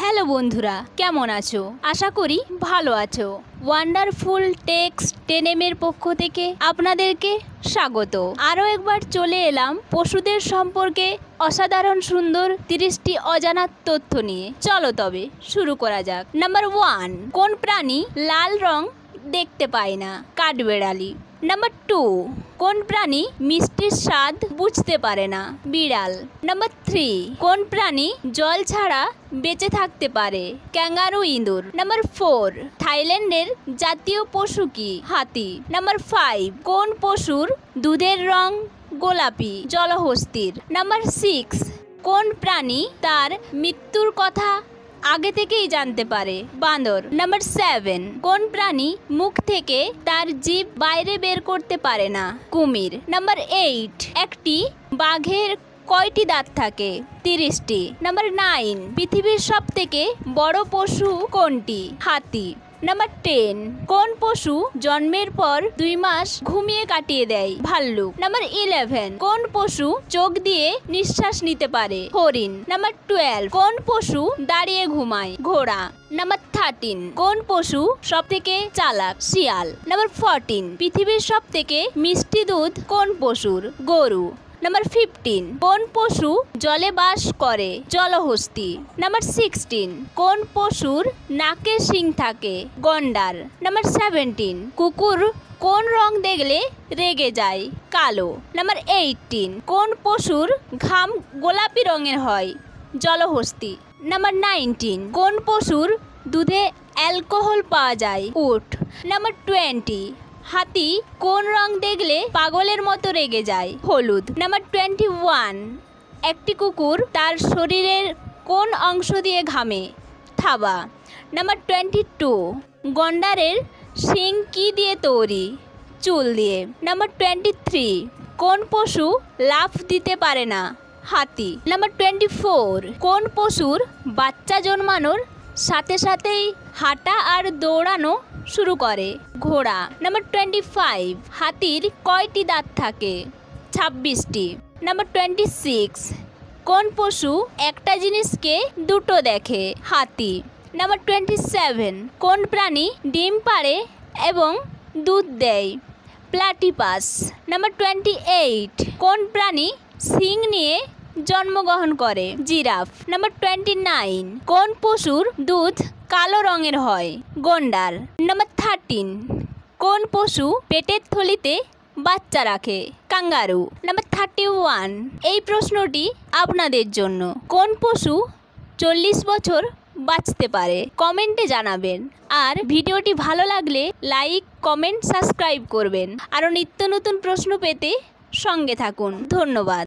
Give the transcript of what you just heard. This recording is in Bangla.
হ্যালো বন্ধুরা, কেমন আছো? আশা করি ভালো আছো। ওয়ান্ডারফুল টেক্সট 10M এর পক্ষ থেকে আপনাদেরকে স্বাগত। আরও একবার চলে এলাম পশুদের সম্পর্কে অসাধারণ সুন্দর 30টি অজানা তথ্য নিয়ে। চলো তবে শুরু করা যাক। নাম্বার 1, কোন প্রাণী লাল রং দেখতে পায় না? কাঠবেড়ালি। নাম্বার 2, কোন প্রাণী মিষ্টির স্বাদ বুঝতে পারে না? বিড়াল। নাম্বার 3, কোন প্রাণী জল ছাড়া বেঁচে থাকতে পারে? ক্যাঙ্গারু ইঁদুর। নাম্বার 4, থাইল্যান্ডের জাতীয় পশু কি? হাতি। নাম্বার 5, কোন পশুর দুধের রং গোলাপি? জলহস্তির। নাম্বার 6, কোন প্রাণী তার মৃত্যুর কথা আগে থেকেই জানতে পারে? বাঁদর। নাম্বার 7, কোন প্রাণী মুখ থেকে তার জিভ বাইরে বের করতে পারে না? কুমির। নাম্বার 8, একটি বাঘের কয়টি দাঁত থাকে? 30টি। নাম্বার 9, পৃথিবীর সবথেকে বড় পশু কোনটি? হাতি। নাম্বার 10, কোন পশু জন্মের পর 2 মাস ঘুমিয়ে কাটিয়ে দেয়? ভাল্লুক। নাম্বার 11, কোন পশু চোখ দিয়ে নিঃশ্বাস নিতে পারে? হরিণ। নাম্বার 12, কোন পশু দাঁড়িয়ে ঘুমায়? ঘোড়া। নাম্বার 13, কোন পশু সবথেকে চালাক? শিয়াল। নাম্বার 14, পৃথিবীর সবথেকে মিষ্টি দুধ কোন পশুর? গরু। নাম্বার 15, কোন পশু জলে বাস করে? জলহস্তি। নাম্বার 16, কোন পশুর নাকে শিং থাকে? গন্ডার। নাম্বার 17, কুকুর কোন রং দেখলে রেগে যায়? কালো। নাম্বার 18, কোন পশুর ঘাম গোলাপি রঙের হয়? জলহস্তি। নাম্বার 19, কোন পশুর দুধে অ্যালকোহল পাওয়া যায়? উট। নাম্বার 20, হাতি কোন রং দেখলে পাগলের মতো রেগে যায়? হলুদ। নাম্বার 21, একটি কুকুর তার শরীরের কোন অংশ দিয়ে ঘামে? থাবা। নাম্বার 22, গন্ডারের শিং কি দিয়ে তৈরি? চুল দিয়ে। নাম্বার 23, কোন পশু লাফ দিতে পারে না? হাতি। নাম্বার 24, কোন পশুর বাচ্চা জন্মানোর সাথে সাথেই হাঁটা আর দৌড়ানো শুরু করে? ঘোড়া। নাম্বার 25, হাতির কয়টি দাঁত থাকে? 26টি। নাম্বার 26, কোন পশু একটা জিনিসকে দুটো দেখে? হাতি। নাম্বার 27, কোন প্রাণী ডিম পাড়ে এবং দুধ দেয়? প্লাটিপাস। নাম্বার 28, কোন প্রাণী শিং নিয়ে জন্মগ্রহণ করে? জিরাফ। নাম্বার 29, কোন পশুর দুধ কালো রঙের হয়? গন্ডার। নাম্বার 13, কোন পশু পেটের থলিতে বাচ্চা রাখে? কাঙ্গারু। নাম্বার 31, এই প্রশ্নটি আপনাদের জন্য। কোন পশু 40 বছর বাঁচতে পারে? কমেন্টে জানাবেন। আর ভিডিওটি ভালো লাগলে লাইক, কমেন্ট, সাবস্ক্রাইব করবেন। আরও নিত্য নতুন প্রশ্ন পেতে সঙ্গে থাকুন। ধন্যবাদ।